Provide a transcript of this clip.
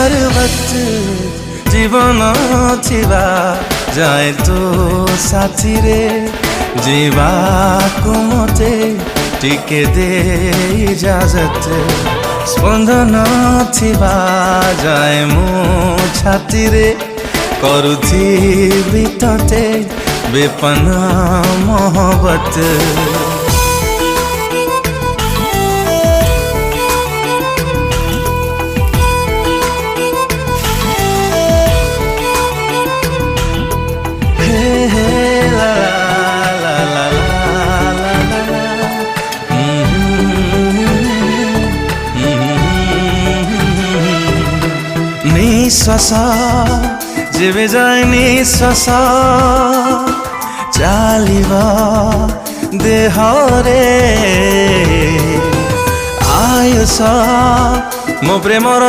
पर्वत जीवन थिबा जाए तो साथी रे जीवा को मते टिके दे इजाजत स्पंदन थिबा जाए मो छाती रे करुथी तते बेपना मोहब्बत निश्वास जेबे जाए निश्वास चालिबा देहरे आयुष मो प्रेमर।